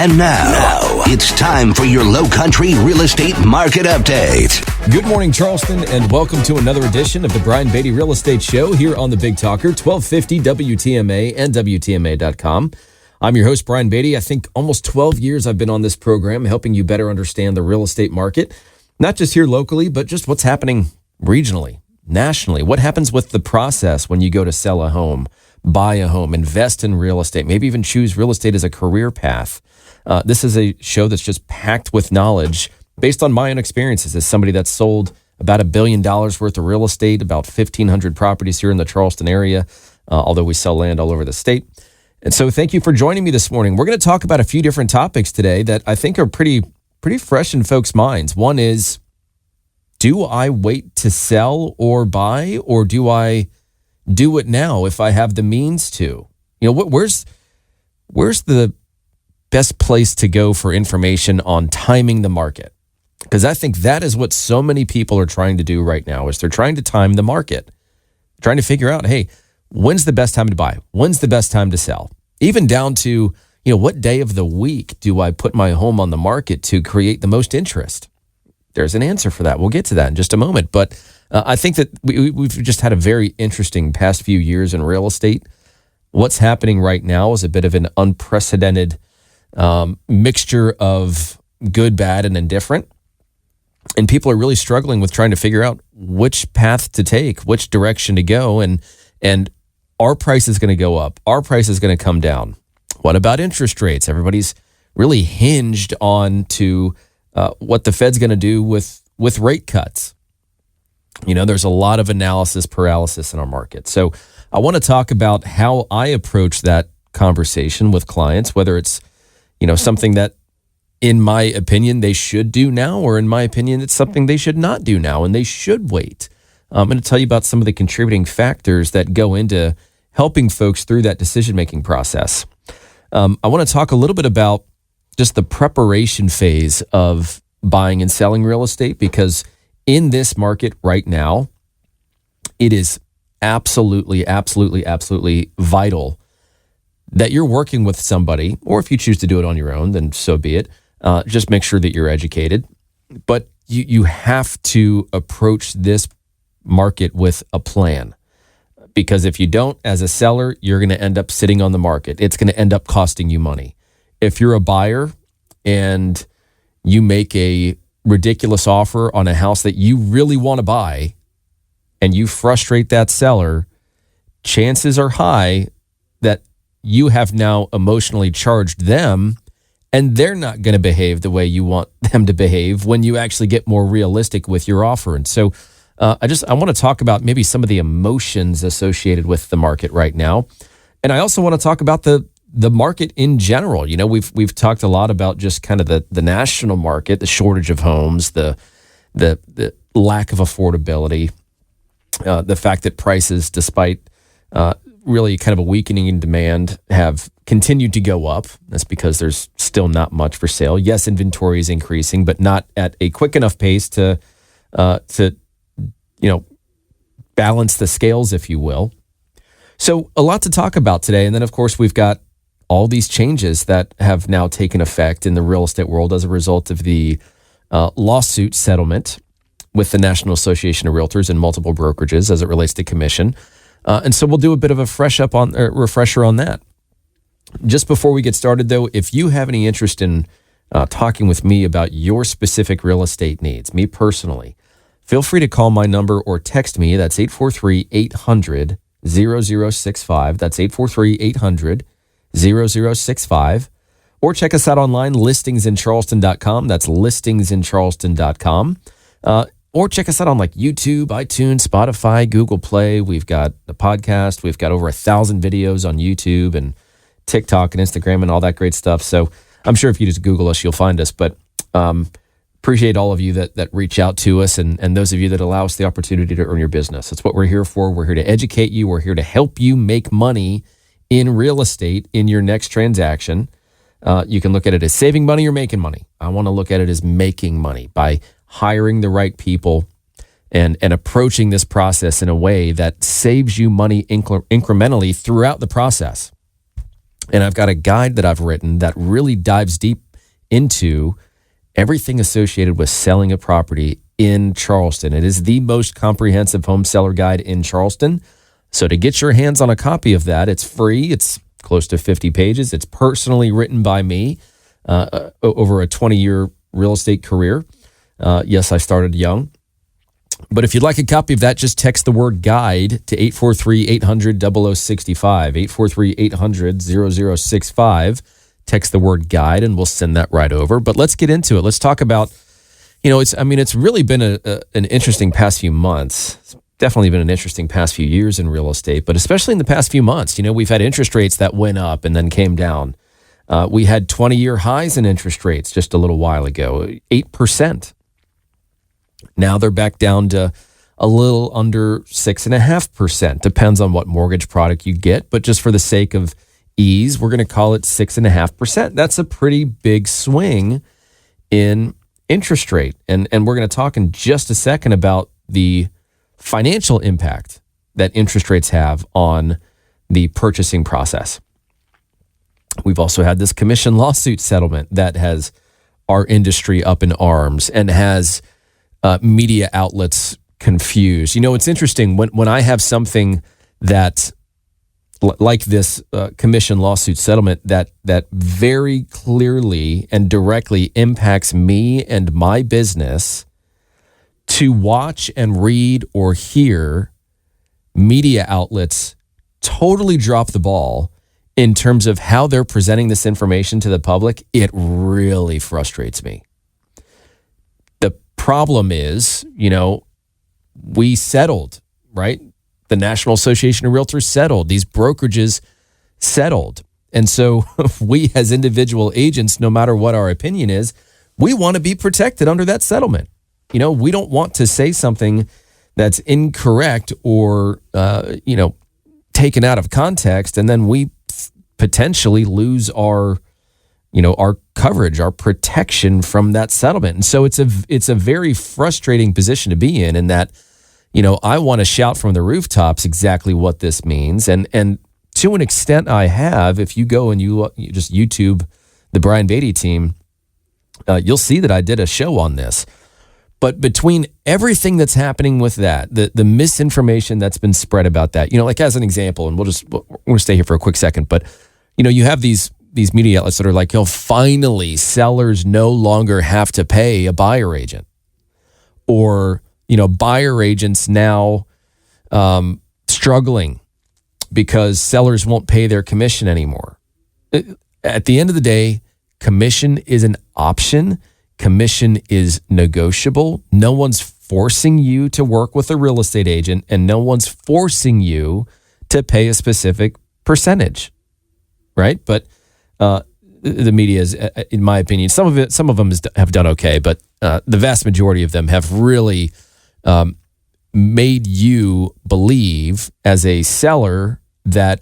And now, it's time for your Low Country Real Estate Market Update. Good morning, Charleston, and welcome to another edition of the Brian Beatty Real Estate Show here on the Big Talker, 1250 WTMA and WTMA.com. I'm your host, Brian Beatty. I think almost 12 years I've been on this program, helping you better understand the real estate market, not just here locally, but just what's happening regionally, nationally. What happens with the process when you go to sell a home, buy a home, invest in real estate, maybe even choose real estate as a career path. This is a show that's just packed with knowledge based on my own experiences as somebody that's sold about $1 billion worth of real estate, about 1,500 properties here in the Charleston area, although we sell land all over the state. And so thank you for joining me this morning. We're going to talk about a few different topics today that I think are pretty fresh in folks' minds. One is, do I wait to sell or buy, or do I do it now if I have the means to? You know, where's the best place to go for information on timing the market? Because I think that is what so many people are trying to do right now, is they're trying to time the market, trying to figure out, hey, when's the best time to buy? When's the best time to sell? Even down to, what day of the week do I put my home on the market to create the most interest? There's an answer for that. We'll get to that in just a moment. But I think that we've just had a very interesting past few years in real estate. What's happening right now is a bit of an unprecedented mixture of good, bad, and indifferent. And people are really struggling with trying to figure out which path to take, which direction to go. And our price is going to go up. Our price is going to come down. What about interest rates? Everybody's really hinged on to what the Fed's going to do with rate cuts. There's a lot of analysis paralysis in our market. So I want to talk about how I approach that conversation with clients, whether it's something that, in my opinion, they should do now, or in my opinion, it's something they should not do now and they should wait. I'm going to tell you about some of the contributing factors that go into helping folks through that decision-making process. I want to talk a little bit about just the preparation phase of buying and selling real estate, because in this market right now, it is absolutely vital that you're working with somebody, or if you choose to do it on your own, then so be it. Just make sure that you're educated. But you have to approach this market with a plan, because if you don't, as a seller, you're going to end up sitting on the market. It's going to end up costing you money. If you're a buyer and you make a ridiculous offer on a house that you really want to buy and you frustrate that seller, chances are high that you have now emotionally charged them, and they're not going to behave the way you want them to behave when you actually get more realistic with your offer. And so I want to talk about maybe some of the emotions associated with the market right now. And I also want to talk about the market in general. We've talked a lot about just kind of the national market, the shortage of homes, the lack of affordability, the fact that prices, despite really kind of a weakening in demand, have continued to go up. That's because there's still not much for sale. Yes, inventory is increasing, but not at a quick enough pace to balance the scales, if you will. So a lot to talk about today. And then, of course, we've got all these changes that have now taken effect in the real estate world as a result of the lawsuit settlement with the National Association of Realtors and multiple brokerages as it relates to commission. And so we'll do a bit of a refresher on that. Just before we get started, though, if you have any interest in talking with me about your specific real estate needs, me personally, feel free to call my number or text me. That's 843-800-0065. That's 843-800-0065. Or check us out online, listingsincharleston.com. That's listingsincharleston.com. Or check us out on YouTube, iTunes, Spotify, Google Play. We've got the podcast. We've got over 1,000 videos on YouTube and TikTok and Instagram and all that great stuff. So I'm sure if you just Google us, you'll find us. But appreciate all of you that reach out to us, and those of you that allow us the opportunity to earn your business. That's what we're here for. We're here to educate you. We're here to help you make money in real estate in your next transaction. You can look at it as saving money or making money. I want to look at it as making money by hiring the right people and approaching this process in a way that saves you money incrementally throughout the process. And I've got a guide that I've written that really dives deep into everything associated with selling a property in Charleston. It is the most comprehensive home seller guide in Charleston. So to get your hands on a copy of that, it's free. It's close to 50 pages. It's personally written by me over a 20-year real estate career. Yes, I started young. But if you'd like a copy of that, just text the word guide to 843-800-0065, 843-800-0065. Text the word guide and we'll send that right over. But let's get into it. Let's talk about, it's really been an interesting past few months. It's definitely been an interesting past few years in real estate, but especially in the past few months. We've had interest rates that went up and then came down. We had 20-year highs in interest rates just a little while ago, 8%. Now they're back down to a little under 6.5%. Depends on what mortgage product you get, but just for the sake of ease, we're going to call it 6.5%. That's a pretty big swing in interest rate. And we're going to talk in just a second about the financial impact that interest rates have on the purchasing process. We've also had this commission lawsuit settlement that has our industry up in arms and has media outlets confused. It's interesting when I have something that like this commission lawsuit settlement that very clearly and directly impacts me and my business, to watch and read or hear media outlets totally drop the ball in terms of how they're presenting this information to the public, it really frustrates me. The problem is, we settled, right? The National Association of Realtors settled. These brokerages settled. And so we as individual agents, no matter what our opinion is, we want to be protected under that settlement. We don't want to say something that's incorrect or, taken out of context, and then we potentially lose our coverage, our protection from that settlement. And so it's a very frustrating position to be in that, I want to shout from the rooftops exactly what this means. And to an extent I have. If you go and you just YouTube the Brian Beatty team, you'll see that I did a show on this. But between everything that's happening with that, the misinformation that's been spread about that, like as an example, and we're going to stay here for a quick second, but you have these media outlets that are like, finally sellers no longer have to pay a buyer agent, or buyer agents now struggling because sellers won't pay their commission anymore. At the end of the day, commission is an option. Commission is negotiable. No one's forcing you to work with a real estate agent, and no one's forcing you to pay a specific percentage, right? But the media is, in my opinion, some of them have done okay, but the vast majority of them have really made you believe as a seller that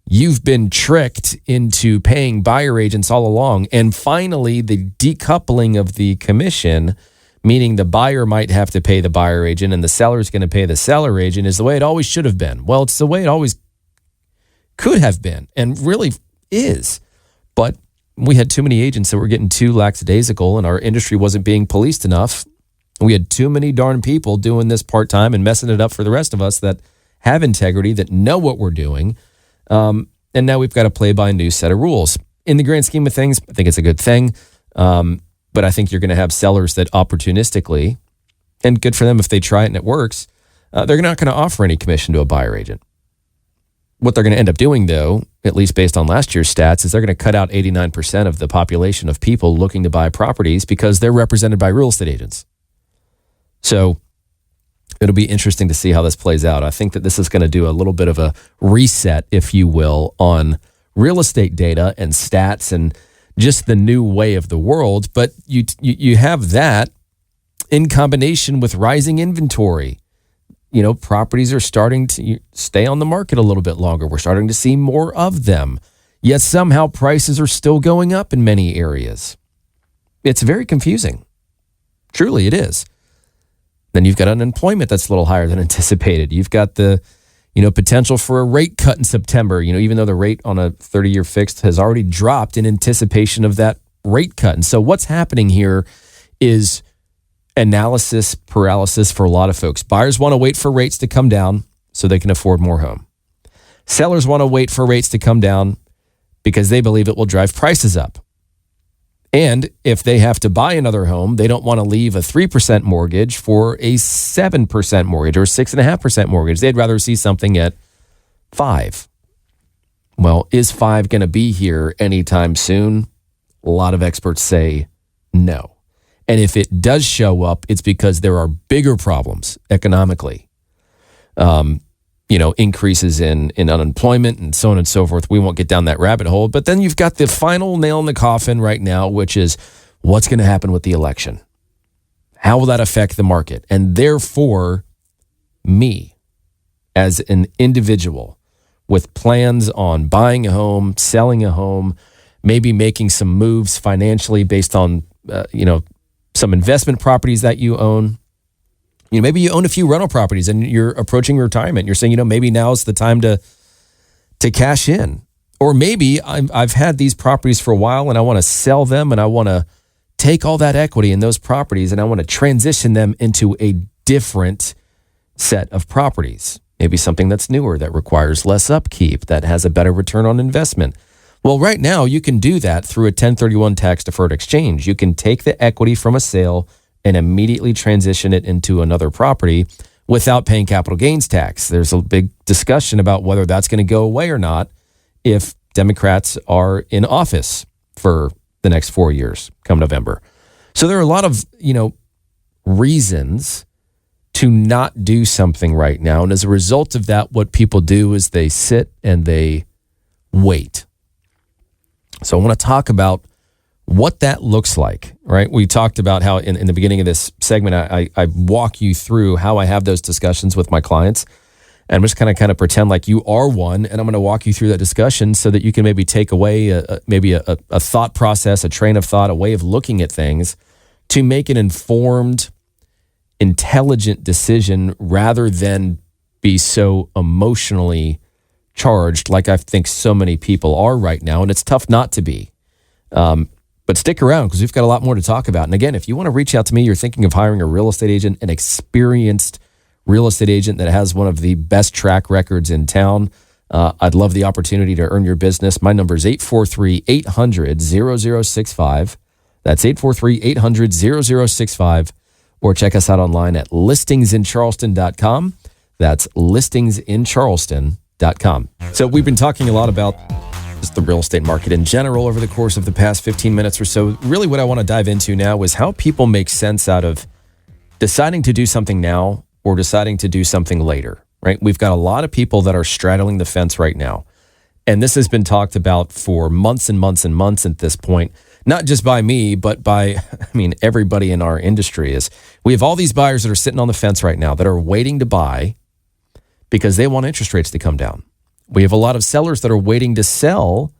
you've been tricked into paying buyer agents all along. And finally, the decoupling of the commission, meaning the buyer might have to pay the buyer agent and the seller is going to pay the seller agent, is the way it always should have been. Well, it's the way it always could have been and really is. But we had too many agents that were getting too lackadaisical, and our industry wasn't being policed enough. We had too many darn people doing this part-time and messing it up for the rest of us that have integrity, that know what we're doing. And now we've got to play by a new set of rules. In the grand scheme of things, I think it's a good thing. But I think you're going to have sellers that opportunistically, and good for them if they try it and it works, they're not going to offer any commission to a buyer agent. What they're going to end up doing, though, at least based on last year's stats, is they're going to cut out 89% of the population of people looking to buy properties because they're represented by real estate agents. So it'll be interesting to see how this plays out. I think that this is going to do a little bit of a reset, if you will, on real estate data and stats and just the new way of the world. But you have that in combination with rising inventory. Properties are starting to stay on the market a little bit longer. We're starting to see more of them. Yet somehow prices are still going up in many areas. It's very confusing. Truly, it is. Then you've got unemployment that's a little higher than anticipated. You've got the Potential for a rate cut in September, even though the rate on a 30-year fixed has already dropped in anticipation of that rate cut. And so what's happening here is analysis paralysis for a lot of folks. Buyers want to wait for rates to come down so they can afford more home. Sellers want to wait for rates to come down because they believe it will drive prices up. And if they have to buy another home, they don't want to leave a 3% mortgage for a 7% mortgage or 6.5% mortgage. They'd rather see something at 5. Well, is 5 going to be here anytime soon? A lot of experts say no. And if it does show up, it's because there are bigger problems economically. Increases in unemployment and so on and so forth. We won't get down that rabbit hole. But then you've got the final nail in the coffin right now, which is what's going to happen with the election? How will that affect the market? And therefore, me as an individual with plans on buying a home, selling a home, maybe making some moves financially based on, some investment properties that you own. Maybe you own a few rental properties and you're approaching retirement. You're saying, maybe now's the time to cash in. Or maybe I've had these properties for a while and I want to sell them and I want to take all that equity in those properties and I want to transition them into a different set of properties. Maybe something that's newer, that requires less upkeep, that has a better return on investment. Well, right now you can do that through a 1031 tax deferred exchange. You can take the equity from a sale and immediately transition it into another property without paying capital gains tax. There's a big discussion about whether that's going to go away or not if Democrats are in office for the next 4 years come November. So there are a lot of, reasons to not do something right now. And as a result of that, what people do is they sit and they wait. So I want to talk about what that looks like, right? We talked about how in the beginning of this segment, I walk you through how I have those discussions with my clients. And I'm just kind of pretend like you are one, and I'm going to walk you through that discussion so that you can maybe take away a thought process, a train of thought, a way of looking at things to make an informed, intelligent decision rather than be so emotionally charged like I think so many people are right now. And it's tough not to be. But stick around because we've got a lot more to talk about. And again, if you want to reach out to me, you're thinking of hiring a real estate agent, an experienced real estate agent that has one of the best track records in town, I'd love the opportunity to earn your business. My number is 843-800-0065. That's 843-800-0065. Or check us out online at listingsincharleston.com. That's listingsincharleston.com. So we've been talking a lot about the real estate market in general over the course of the past 15 minutes or so. Really what I want to dive into now is how people make sense out of deciding to do something now or deciding to do something later, right? We've got a lot of people that are straddling the fence right now. And this has been talked about for months and months and months at this point, not just by me, but by, everybody in our industry. Is we have all these buyers that are sitting on the fence right now that are waiting to buy because they want interest rates to come down. We have a lot of sellers that are waiting to sell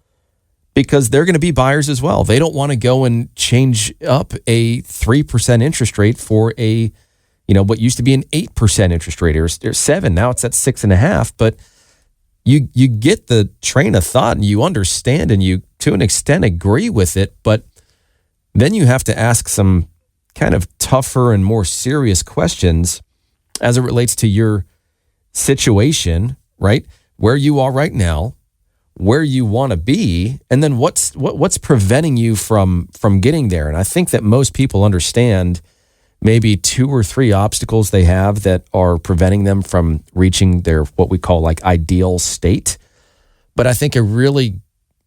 because they're going to be buyers as well. They don't want to go and change up a 3% interest rate for a, what used to be an 8% interest rate or 7. Now it's at 6.5. But you get the train of thought and you understand and you, to an extent, agree with it. But then you have to ask some kind of tougher and more serious questions as it relates to your situation, right? Where you are right now, where you want to be, and then what's preventing you from getting there. And I think that most people understand maybe 2 or 3 obstacles they have that are preventing them from reaching their what we call like ideal state. But I think a really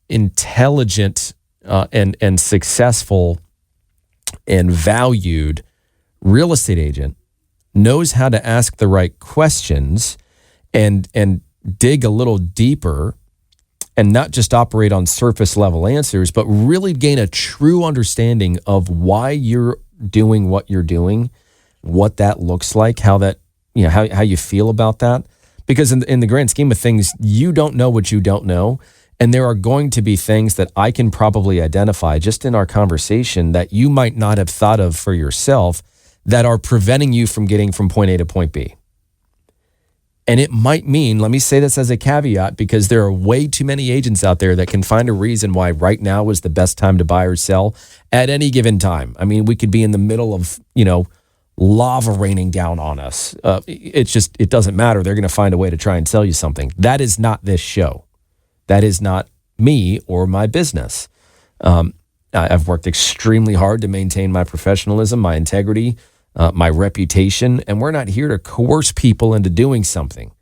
intelligent and successful and valued real estate agent knows how to ask the right questions and dig a little deeper and not just operate on surface level answers, but really gain a true understanding of why you're doing what you're doing, what that looks like, how that, how you feel about that. Because in the grand scheme of things, you don't know what you don't know. And there are going to be things that I can probably identify just in our conversation that you might not have thought of for yourself that are preventing you from getting from point A to point B. And it might mean, let me say this as a caveat, because there are way too many agents out there that can find a reason why right now is the best time to buy or sell at any given time. I mean, we could be in the middle of, lava raining down on us. It doesn't matter. They're going to find a way to try and sell you something. That is not this show. That is not me or my business. I've worked extremely hard to maintain my professionalism, my integrity, my reputation, and we're not here to coerce people into doing something.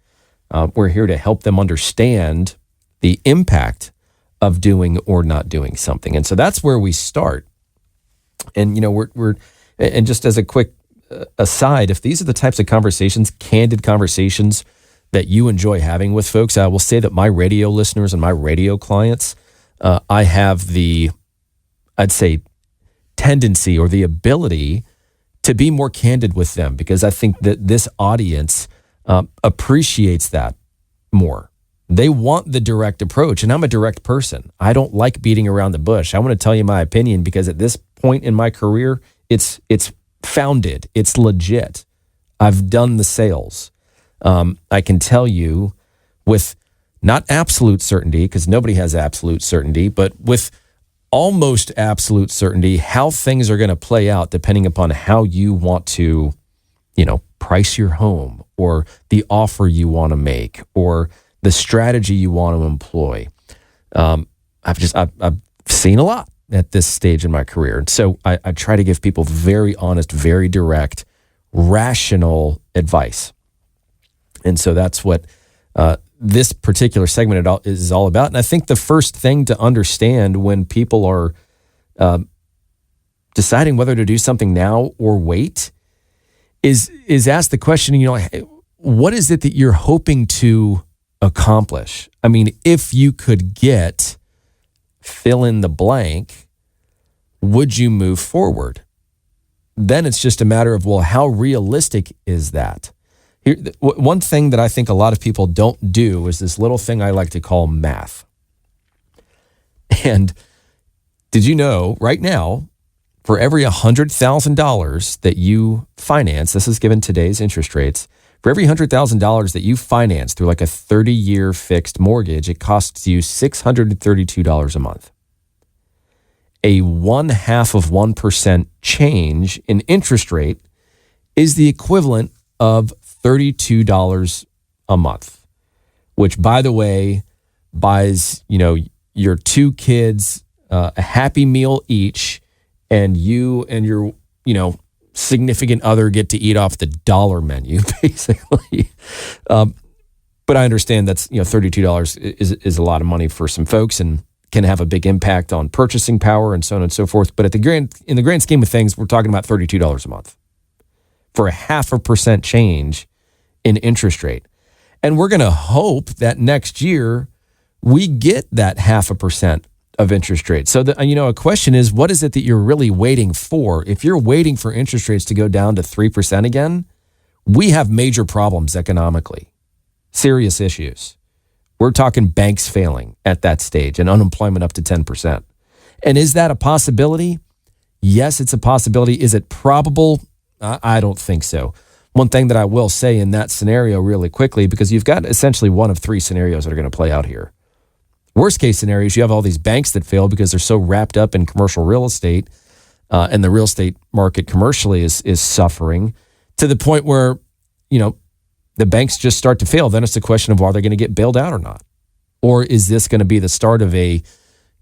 We're here to help them understand the impact of doing or not doing something. And so that's where we start. And, and just as a quick aside, if these are the types of conversations, candid conversations that you enjoy having with folks, I will say that my radio listeners and my radio clients, I have I'd say, tendency or the ability to be more candid with them, because I think that this audience appreciates that more. They want the direct approach, and I'm a direct person. I don't like beating around the bush. I want to tell you my opinion because at this point in my career, it's founded, it's legit. I've done the sales. I can tell you with not absolute certainty, because nobody has absolute certainty, but with almost absolute certainty how things are going to play out depending upon how you want to, price your home, or the offer you want to make, or the strategy you want to employ. I've seen a lot at this stage in my career. And so I try to give people very honest, very direct, rational advice. And so that's what this particular segment is all about. And I think the first thing to understand when people are deciding whether to do something now or wait is ask the question, what is it that you're hoping to accomplish? I mean, if you could get fill in the blank, would you move forward? Then it's just a matter of, well, how realistic is that? Here, one thing that I think a lot of people don't do is this little thing I like to call math. And did you know right now, for every $100,000 that you finance, this is given today's interest rates, for every $100,000 that you finance through like a 30-year fixed mortgage, it costs you $632 a month. A 0.5% change in interest rate is the equivalent of $32 a month, which, by the way, buys, your two kids a Happy Meal each, and you and your, significant other get to eat off the dollar menu, basically. But I understand that's, $32 is a lot of money for some folks and can have a big impact on purchasing power and so on and so forth. But in the grand scheme of things, we're talking about $32 a month for a 0.5% change in interest rate. And we're going to hope that next year we get that 0.5% of interest rate. So, a question is, what is it that you're really waiting for? If you're waiting for interest rates to go down to 3% again, we have major problems economically, serious issues. We're talking banks failing at that stage and unemployment up to 10%. And is that a possibility? Yes, it's a possibility. Is it probable? I don't think so. One thing that I will say in that scenario really quickly, because you've got essentially one of three scenarios that are going to play out here. Worst case scenarios, you have all these banks that fail because they're so wrapped up in commercial real estate, and the real estate market commercially is suffering to the point where, the banks just start to fail. Then it's a question of, are they going to get bailed out or not? Or is this going to be the start of a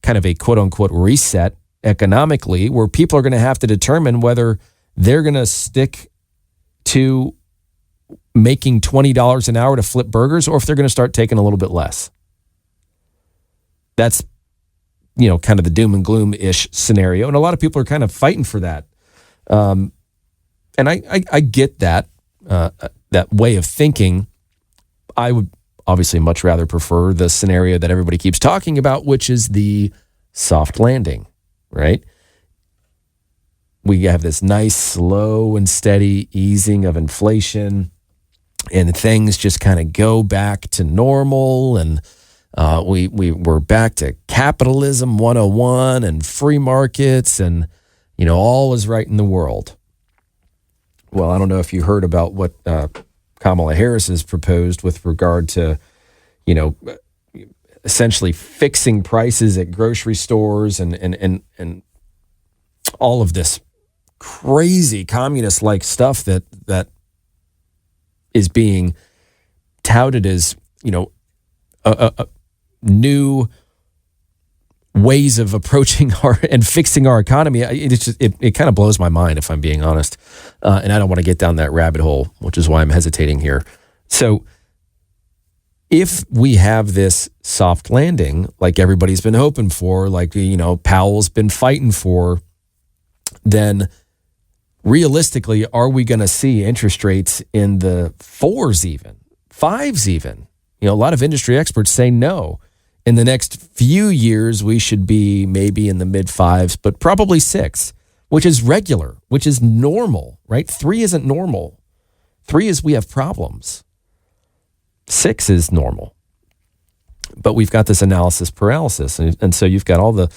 kind of a quote unquote reset economically, where people are going to have to determine whether they're going to stick to making $20 an hour to flip burgers, or if they're going to start taking a little bit less. That's, kind of the doom and gloom-ish scenario. And a lot of people are kind of fighting for that. And I get that, that way of thinking. I would obviously much rather prefer the scenario that everybody keeps talking about, which is the soft landing, right? We have this nice, slow and steady easing of inflation, and things just kind of go back to normal, and we're back to capitalism 101 and free markets, and all is right in the world. Well, I don't know if you heard about what Kamala Harris has proposed with regard to, essentially fixing prices at grocery stores and all of this crazy communist-like stuff that is being touted as, a new ways of approaching and fixing our economy. It kind of blows my mind, if I'm being honest. And I don't want to get down that rabbit hole, which is why I'm hesitating here. So if we have this soft landing, like everybody's been hoping for, like, Powell's been fighting for, then realistically, are we going to see interest rates in the 4s even, 5s even? A lot of industry experts say no. In the next few years, we should be maybe in the mid 5s, but probably 6, which is regular, which is normal, right? 3 isn't normal. 3 is we have problems. 6 is normal. But we've got this analysis paralysis. And so you've got all the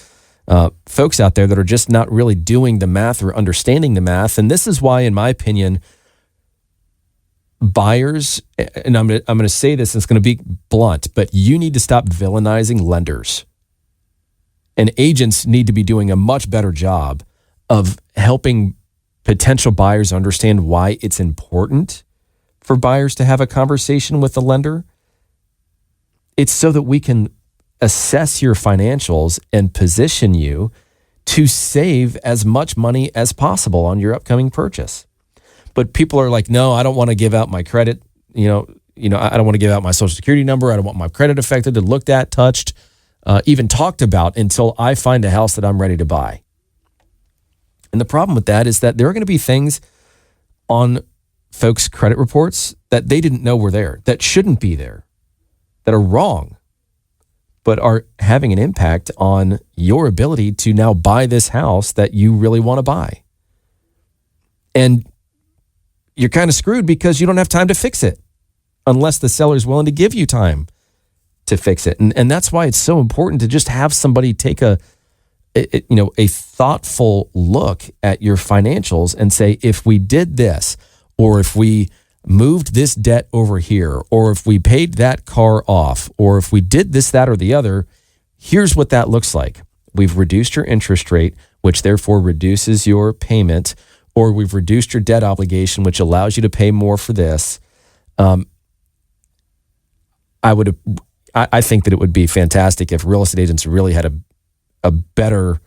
folks out there that are just not really doing the math or understanding the math. And this is why, in my opinion, buyers, and I'm going to say this, and it's going to be blunt, but you need to stop villainizing lenders. And agents need to be doing a much better job of helping potential buyers understand why it's important for buyers to have a conversation with the lender. It's so that we can assess your financials and position you to save as much money as possible on your upcoming purchase. But people are like, no, I don't want to give out my credit. I don't want to give out my social security number. I don't want my credit affected and looked at, touched, even talked about until I find a house that I'm ready to buy. And the problem with that is that there are going to be things on folks' credit reports that they didn't know were there, that shouldn't be there, that are wrong, but are having an impact on your ability to now buy this house that you really want to buy. And you're kind of screwed because you don't have time to fix it unless the seller's willing to give you time to fix it. And that's why it's so important to just have somebody take a thoughtful look at your financials and say, if we did this, or if we moved this debt over here, or if we paid that car off, or if we did this, that, or the other, here's what that looks like. We've reduced your interest rate, which therefore reduces your payment, or we've reduced your debt obligation, which allows you to pay more for this. I think that it would be fantastic if real estate agents really had a better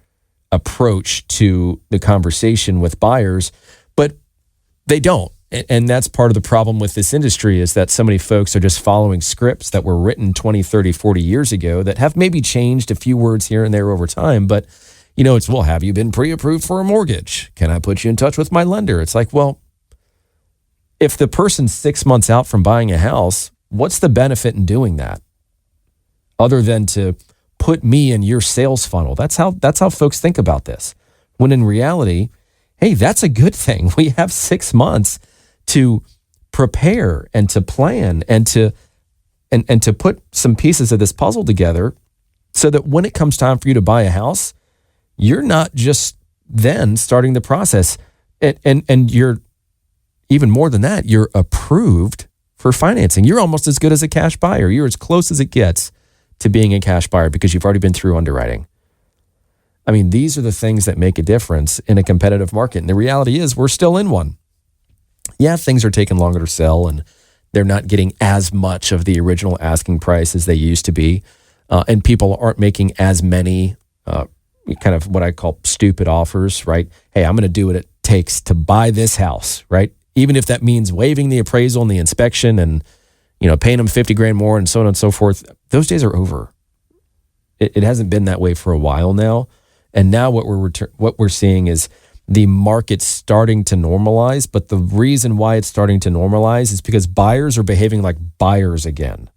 approach to the conversation with buyers, but they don't. And that's part of the problem with this industry, is that so many folks are just following scripts that were written 20, 30, 40 years ago that have maybe changed a few words here and there over time. But, it's, well, have you been pre-approved for a mortgage? Can I put you in touch with my lender? It's like, well, if the person's 6 months out from buying a house, what's the benefit in doing that? Other than to put me in your sales funnel. That's how folks think about this. When in reality, hey, that's a good thing. We have 6 months to prepare and to plan and to put some pieces of this puzzle together so that when it comes time for you to buy a house, you're not just then starting the process and you're even more than that, you're approved for financing. You're almost as good as a cash buyer. You're as close as it gets to being a cash buyer because you've already been through underwriting. I mean, these are the things that make a difference in a competitive market. And the reality is we're still in one. Yeah, things are taking longer to sell and they're not getting as much of the original asking price as they used to be. And people aren't making as many kind of what I call stupid offers, right? Hey, I'm going to do what it takes to buy this house, right? Even if that means waiving the appraisal and the inspection and, paying them $50,000 more and so on and so forth. Those days are over. It hasn't been that way for a while now. And now what we're seeing is the market starting to normalize. But the reason why it's starting to normalize is because buyers are behaving like buyers again.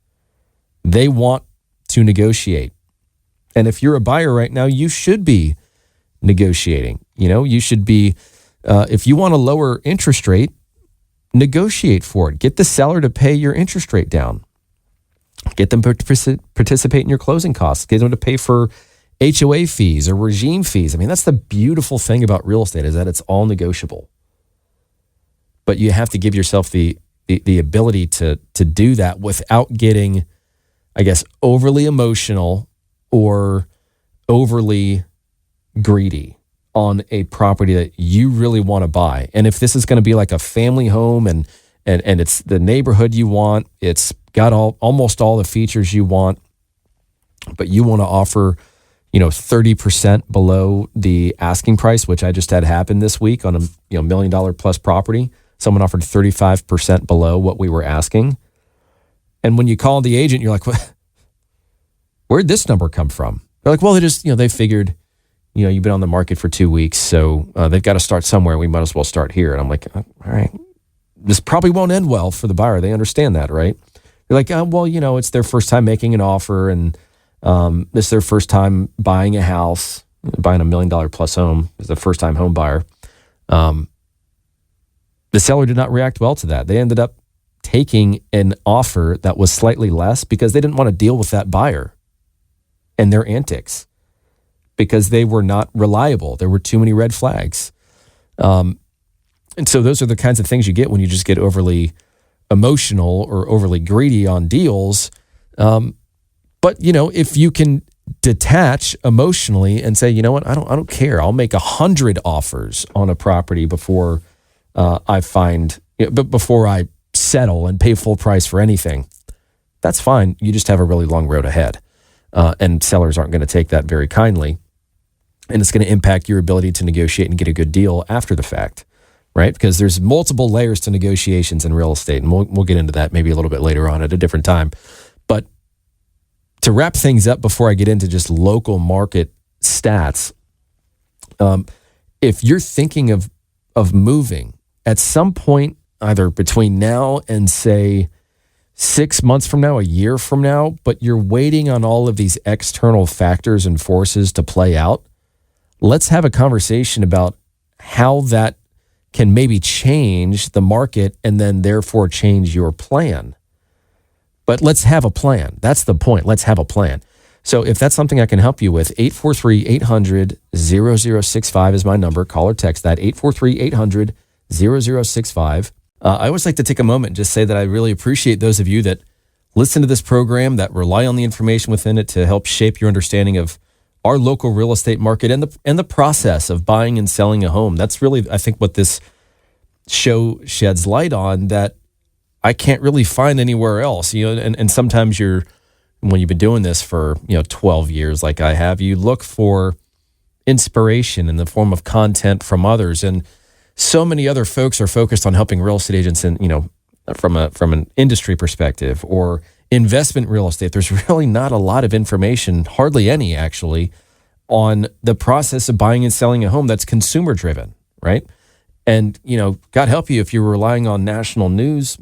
They want to negotiate. And if you're a buyer right now, you should be negotiating. You should be, if you want a lower interest rate, negotiate for it. Get the seller to pay your interest rate down. Get them to participate in your closing costs. Get them to pay for HOA fees or regime fees. I mean, that's the beautiful thing about real estate, is that it's all negotiable. But you have to give yourself the the ability to do that without getting, I guess, overly emotional or overly greedy on a property that you really want to buy. And if this is going to be like a family home and it's the neighborhood you want, it's got almost all the features you want, but you want to offer, 30% below the asking price, which I just had happen this week on a $1 million plus property. Someone offered 35% below what we were asking. And when you call the agent, you're like, where'd this number come from? They're like, well, they figured, you've been on the market for 2 weeks, so they've got to start somewhere. We might as well start here. And I'm like, all right, this probably won't end well for the buyer. They understand that, right? They're like, well, it's their first time making an offer, and this is their first time buying a house, buying a $1 million plus home. Is a first time home buyer. The seller did not react well to that. They ended up taking an offer that was slightly less because they didn't want to deal with that buyer and their antics, because they were not reliable. There were too many red flags. And so those are the kinds of things you get when you just get overly emotional or overly greedy on deals. But, if you can detach emotionally and say, you know what, I don't care. I'll make 100 offers on a property before before I settle and pay full price for anything. That's fine. You just have a really long road ahead. And sellers aren't going to take that very kindly. And it's going to impact your ability to negotiate and get a good deal after the fact, right? Because there's multiple layers to negotiations in real estate. And we'll get into that maybe a little bit later on at a different time. But to wrap things up before I get into just local market stats, if you're thinking of moving at some point, either between now and say 6 months from now, a year from now, but you're waiting on all of these external factors and forces to play out, let's have a conversation about how that can maybe change the market and then therefore change your plan. But let's have a plan. That's the point. Let's have a plan. So if that's something I can help you with, 843-800-0065 is my number. Call or text that, 843-800-0065. I always like to take a moment and just say that I really appreciate those of you that listen to this program, that rely on the information within it to help shape your understanding of our local real estate market and the process of buying and selling a home. That's really, I think, what this show sheds light on that I can't really find anywhere else. And sometimes when you've been doing this for 12 years like I have, you look for inspiration in the form of content from others, and so many other folks are focused on helping real estate agents and from an industry perspective or investment real estate. There's really not a lot of information, hardly any actually, on the process of buying and selling a home that's consumer driven, right? And God help you if you're relying on national news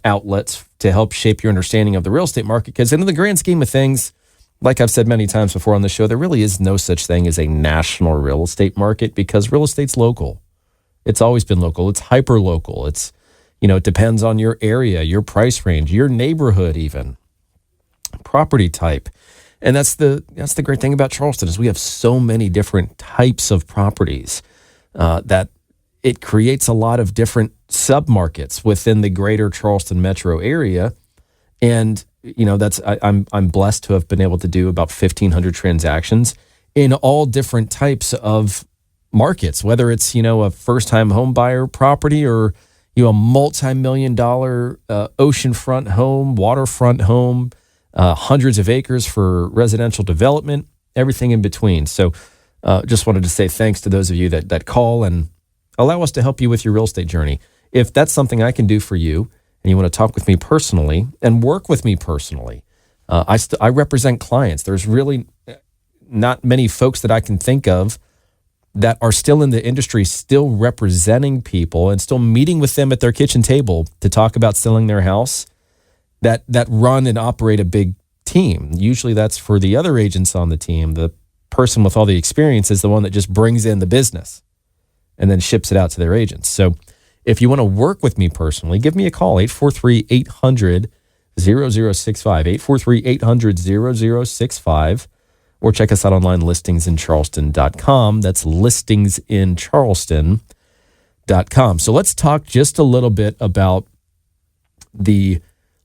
outlets to help shape your understanding of the real estate market, because in the grand scheme of things, like I've said many times before on the show, there really is no such thing as a national real estate market, because real estate's local. It's always been local. It's hyper local. It's, it depends on your area, your price range, your neighborhood, even property type. And that's the great thing about Charleston is we have so many different types of properties that it creates a lot of different submarkets within the greater Charleston metro area. And, I'm blessed to have been able to do about 1,500 transactions in all different types of markets, whether it's, a first-time home buyer property or, a multi-million-dollar oceanfront home, waterfront home, hundreds of acres for residential development, everything in between. So just wanted to say thanks to those of you that call and allow us to help you with your real estate journey. If that's something I can do for you and you want to talk with me personally and work with me personally, I represent clients. There's really not many folks that I can think of that are still in the industry, still representing people and still meeting with them at their kitchen table to talk about selling their house, that run and operate a big team. Usually that's for the other agents on the team. The person with all the experience is the one that just brings in the business and then ships it out to their agents. So if you want to work with me personally, give me a call, 843-800-0065, 843-800-0065, or check us out online, listingsincharleston.com. That's listingsincharleston.com. So let's talk just a little bit about the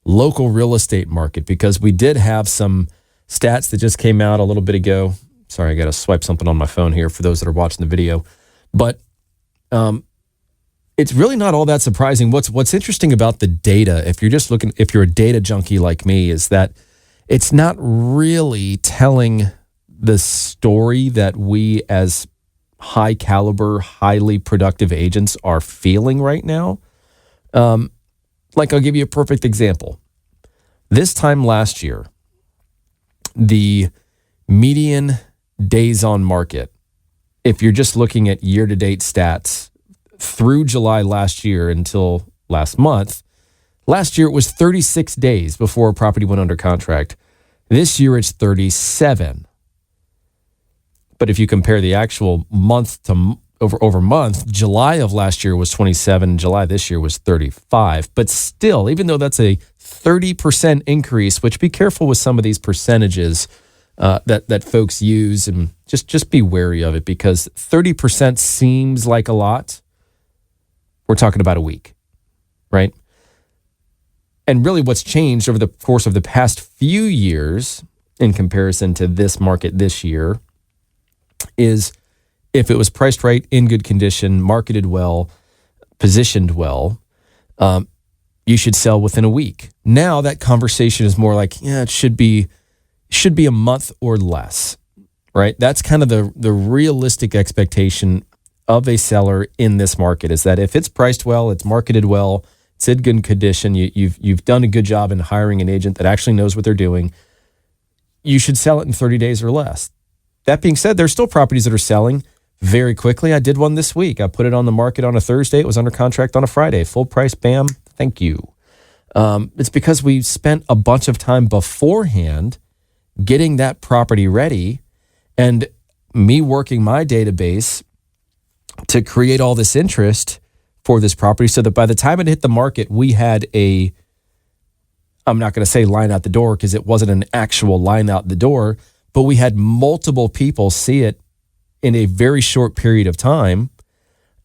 local real estate market, because we did have some stats that just came out a little bit ago. Sorry, I got to swipe something on my phone here for those that are watching the video. But it's really not all that surprising. What's interesting about the data, if you're a data junkie like me, is that it's not really telling the story that we as high caliber, highly productive agents are feeling right now. Like, I'll give you a perfect example. This time last year, the median days on market, if you're just looking at year-to-date stats through July last year until last month, last year it was 36 days before a property went under contract. This year it's 37. But if you compare the actual month to over month, July of last year was 27, July this year was 35. But still, even though that's a 30% increase, which be careful with some of these percentages that folks use, and just be wary of it, because 30% seems like a lot. We're talking about a week, right? And really what's changed over the course of the past few years in comparison to this market this year is, if it was priced right, in good condition, marketed well, positioned well, you should sell within a week. Now that conversation is more like, yeah, it should be a month or less, right? That's kind of the realistic expectation of a seller in this market, is that if it's priced well, it's marketed well, it's in good condition, you've done a good job in hiring an agent that actually knows what they're doing, you should sell it in 30 days or less. That being said, there's still properties that are selling very quickly. I did one this week. I put it on the market on a Thursday. It was under contract on a Friday. Full price, bam, thank you. It's because we spent a bunch of time beforehand getting that property ready, and me working my database to create all this interest for this property, so that by the time it hit the market, we had I'm not going to say line out the door, because it wasn't an actual line out the door, but we had multiple people see it in a very short period of time.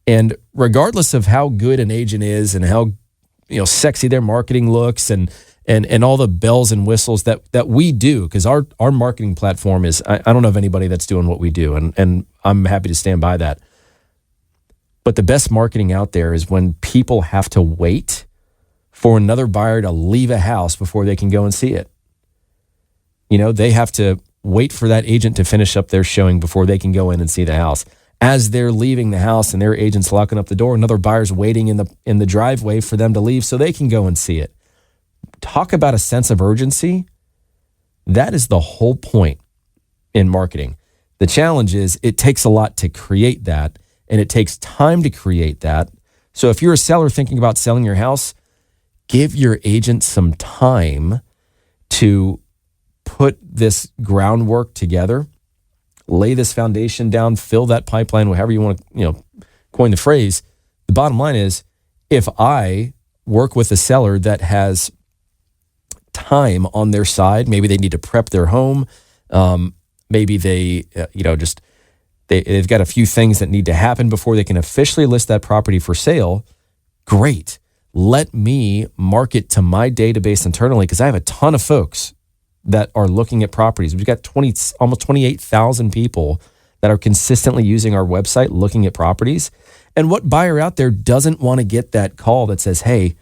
And regardless of how good an agent is and how sexy their marketing looks and all the bells and whistles that we do, because our marketing platform is, I don't know of anybody that's doing what we do, and I'm happy to stand by that. But the best marketing out there is when people have to wait for another buyer to leave a house before they can go and see it. They have to wait for that agent to finish up their showing before they can go in and see the house. As they're leaving the house and their agent's locking up the door, another buyer's waiting in the driveway for them to leave so they can go and see it. Talk about a sense of urgency. That is the whole point in marketing. The challenge is it takes a lot to create that, and it takes time to create that. So if you're a seller thinking about selling your house, give your agent some time to put this groundwork together, lay this foundation down, fill that pipeline, however you want to, coin the phrase. The bottom line is, if I work with a seller that has time on their side, maybe they need to prep their home, maybe they've got a few things that need to happen before they can officially list that property for sale, great. Let me market to my database internally, because I have a ton of folks that are looking at properties. We've got almost 28,000 people that are consistently using our website looking at properties. And what buyer out there doesn't want to get that call that says, hey,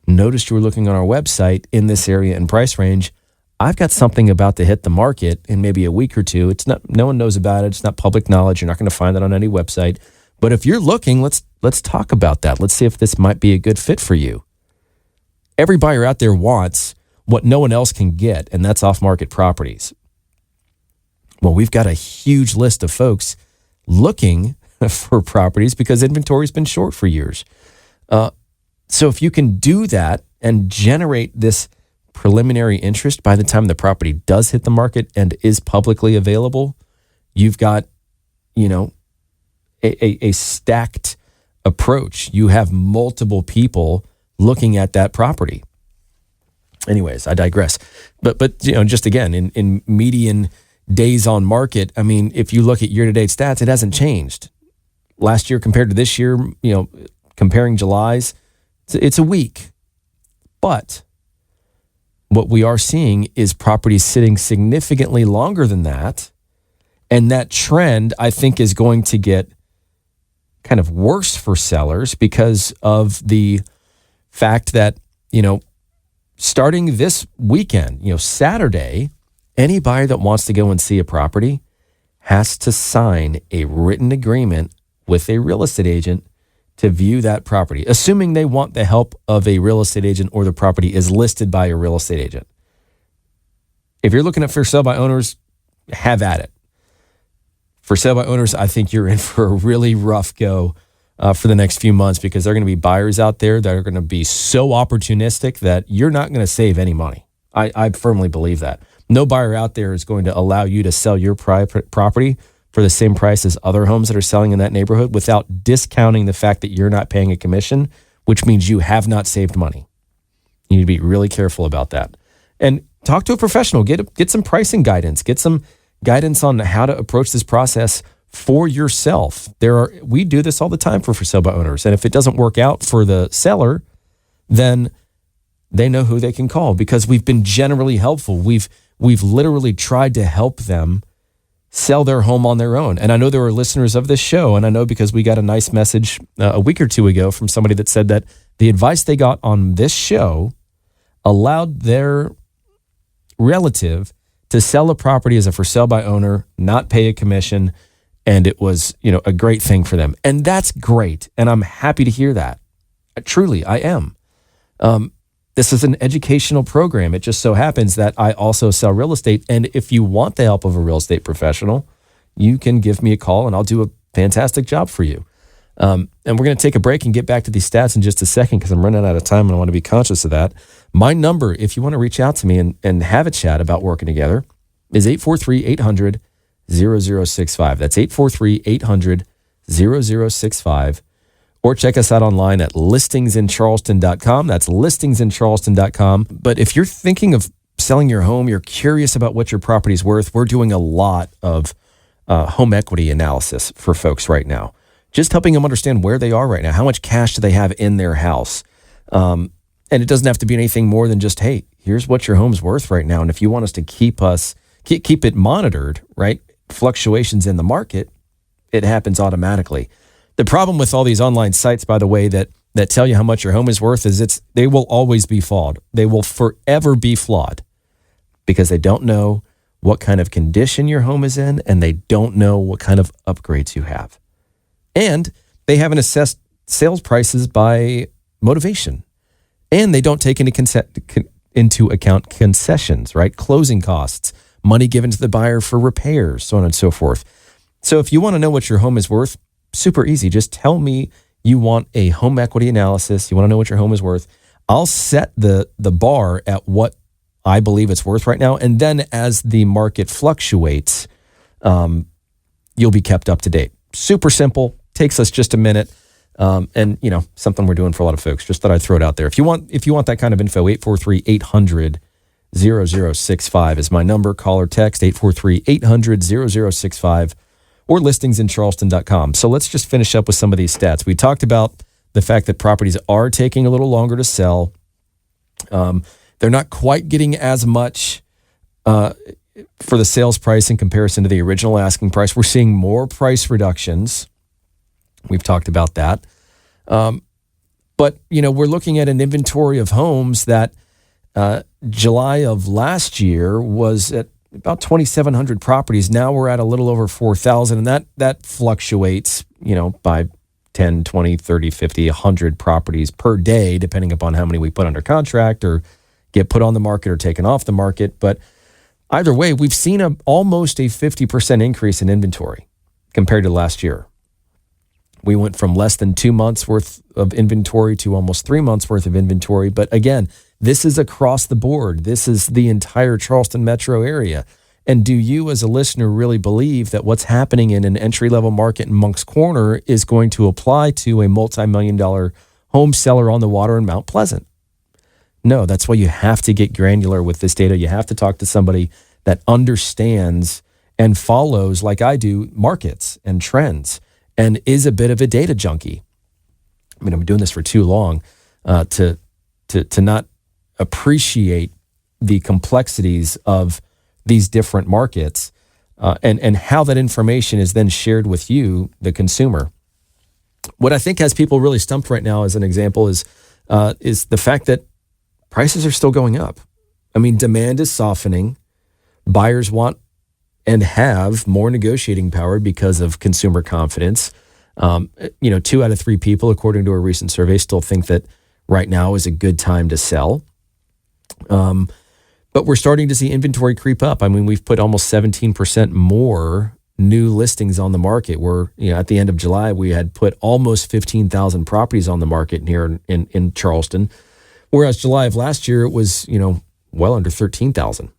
noticed you were looking on our website in this area and price range. I've got something about to hit the market in maybe a week or two. No one knows about it. It's not public knowledge. You're not going to find that on any website. But if you're looking, let's talk about that. Let's see if this might be a good fit for you. Every buyer out there wants what no one else can get, and that's off-market properties. Well, we've got a huge list of folks looking for properties because inventory's been short for years. So if you can do that and generate this preliminary interest by the time the property does hit the market and is publicly available, you've got, a stacked approach. You have multiple people looking at that property. Anyways, I digress. But just again, in median days on market, I mean, if you look at year-to-date stats, it hasn't changed. Last year compared to this year, comparing July's, it's a week. But what we are seeing is properties sitting significantly longer than that. And that trend, I think, is going to get kind of worse for sellers because of the fact that, starting this weekend, Saturday, any buyer that wants to go and see a property has to sign a written agreement with a real estate agent to view that property, assuming they want the help of a real estate agent or the property is listed by a real estate agent. If you're looking at for sale by owners, have at it. For sale by owners, I think you're in for a really rough go for the next few months because there are going to be buyers out there that are going to be so opportunistic that you're not going to save any money. I firmly believe that. No buyer out there is going to allow you to sell your property for the same price as other homes that are selling in that neighborhood without discounting the fact that you're not paying a commission, which means you have not saved money. You need to be really careful about that. And talk to a professional. Get some pricing guidance. Get some guidance on how to approach this process for yourself. We do this all the time for sale by owners. And if it doesn't work out for the seller, then they know who they can call because we've been generally helpful. We've literally tried to help them sell their home on their own. And I know there are listeners of this show, and I know because we got a nice message a week or two ago from somebody that said that the advice they got on this show allowed their relative to sell a property as a for sale by owner, not pay a commission, and it was, a great thing for them. And that's great, and I'm happy to hear that. Truly, I am. This is an educational program. It just so happens that I also sell real estate. And if you want the help of a real estate professional, you can give me a call and I'll do a fantastic job for you. And we're going to take a break and get back to these stats in just a second because I'm running out of time and I want to be conscious of that. My number, if you want to reach out to me and have a chat about working together, is 843-800-0065. That's 843-800-0065. Or check us out online at listingsincharleston.com. That's listingsincharleston.com. But if you're thinking of selling your home, you're curious about what your property's worth, we're doing a lot of home equity analysis for folks right now. Just helping them understand where they are right now. How much cash do they have in their house? And it doesn't have to be anything more than just, hey, here's what your home's worth right now. And if you want us to keep it monitored, right? Fluctuations in the market, it happens automatically. The problem with all these online sites, by the way, that tell you how much your home is worth is they will always be flawed. They will forever be flawed because they don't know what kind of condition your home is in and they don't know what kind of upgrades you have. And they haven't assessed sales prices by motivation. And they don't take into account concessions, right? Closing costs, money given to the buyer for repairs, so on and so forth. So if you want to know what your home is worth, super easy. Just tell me you want a home equity analysis. You want to know what your home is worth. I'll set the bar at what I believe it's worth right now. And then as the market fluctuates, you'll be kept up to date. Super simple. Takes us just a minute. And something we're doing for a lot of folks. Just thought I'd throw it out there. If you want that kind of info, 843-800-0065 is my number. Call or text 843-800-0065. Or listingsincharleston.com. So let's just finish up with some of these stats. We talked about the fact that properties are taking a little longer to sell. They're not quite getting as much for the sales price in comparison to the original asking price. We're seeing more price reductions. We've talked about that. But, we're looking at an inventory of homes that July of last year was at about 2,700 properties. Now we're at a little over 4,000, and that fluctuates, by 10, 20, 30, 50, 100 properties per day, depending upon how many we put under contract or get put on the market or taken off the market. But either way, we've seen almost a 50% increase in inventory compared to last year. We went from less than 2 months worth of inventory to almost 3 months worth of inventory. But again, this is across the board. This is the entire Charleston metro area. And do you as a listener really believe that what's happening in an entry-level market in Moncks Corner is going to apply to a multi-million-dollar home seller on the water in Mount Pleasant? No, that's why you have to get granular with this data. You have to talk to somebody that understands and follows, like I do, markets and trends and is a bit of a data junkie. I mean, I've been doing this for too long to not appreciate the complexities of these different markets and how that information is then shared with you, the consumer. What I think has people really stumped right now, as an example, is the fact that prices are still going up. I mean, demand is softening. Buyers want and have more negotiating power because of consumer confidence. 2 out of 3 people, according to a recent survey, still think that right now is a good time to sell. But we're starting to see inventory creep up. I mean, we've put almost 17% more new listings on the market. We're, at the end of July, we had put almost 15,000 properties on the market here in Charleston, whereas July of last year, it was, well under 13,000.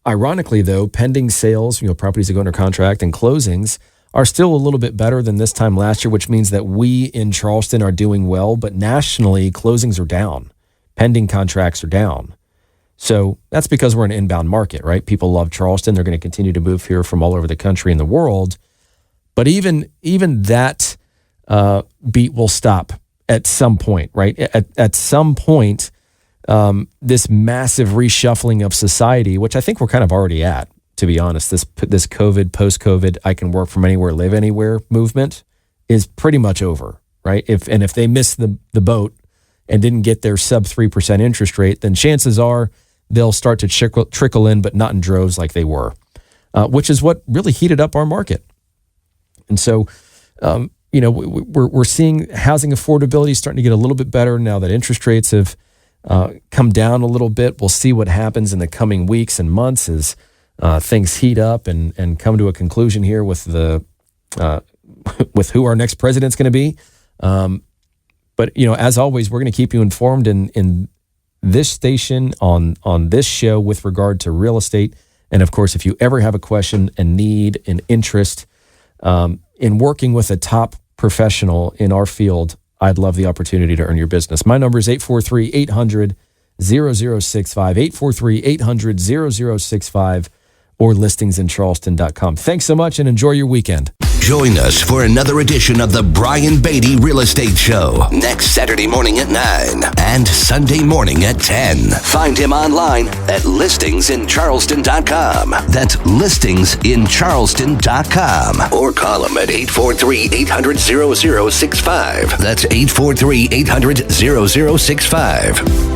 Ironically, though, pending sales, properties that go under contract and closings are still a little bit better than this time last year, which means that we in Charleston are doing well, but nationally, closings are down. Pending contracts are down. So that's because we're an inbound market, right? People love Charleston. They're going to continue to move here from all over the country and the world. But even that beat will stop at some point, right? At some point, this massive reshuffling of society, which I think we're kind of already at, to be honest, this COVID, post-COVID, I can work from anywhere, live anywhere movement is pretty much over, right? If they missed the boat and didn't get their sub 3% interest rate, then chances are they'll start to trickle in, but not in droves like they were, which is what really heated up our market. And so, we're seeing housing affordability starting to get a little bit better now that interest rates have come down a little bit. We'll see what happens in the coming weeks and months as things heat up and come to a conclusion here with with who our next president's going to be. But as always, we're going to keep you informed in this station on this show with regard to real estate. And of course, if you ever have a question and need an interest in working with a top professional in our field, I'd love the opportunity to earn your business. My number is 843-800-0065, 843-800-0065, or listingsincharleston.com. Thanks so much and enjoy your weekend. Join us for another edition of the Brian Beatty Real Estate Show next Saturday morning at 9 and Sunday morning at 10. Find him online at listingsincharleston.com. That's listingsincharleston.com. Or call him at 843-800-0065. That's 843-800-0065.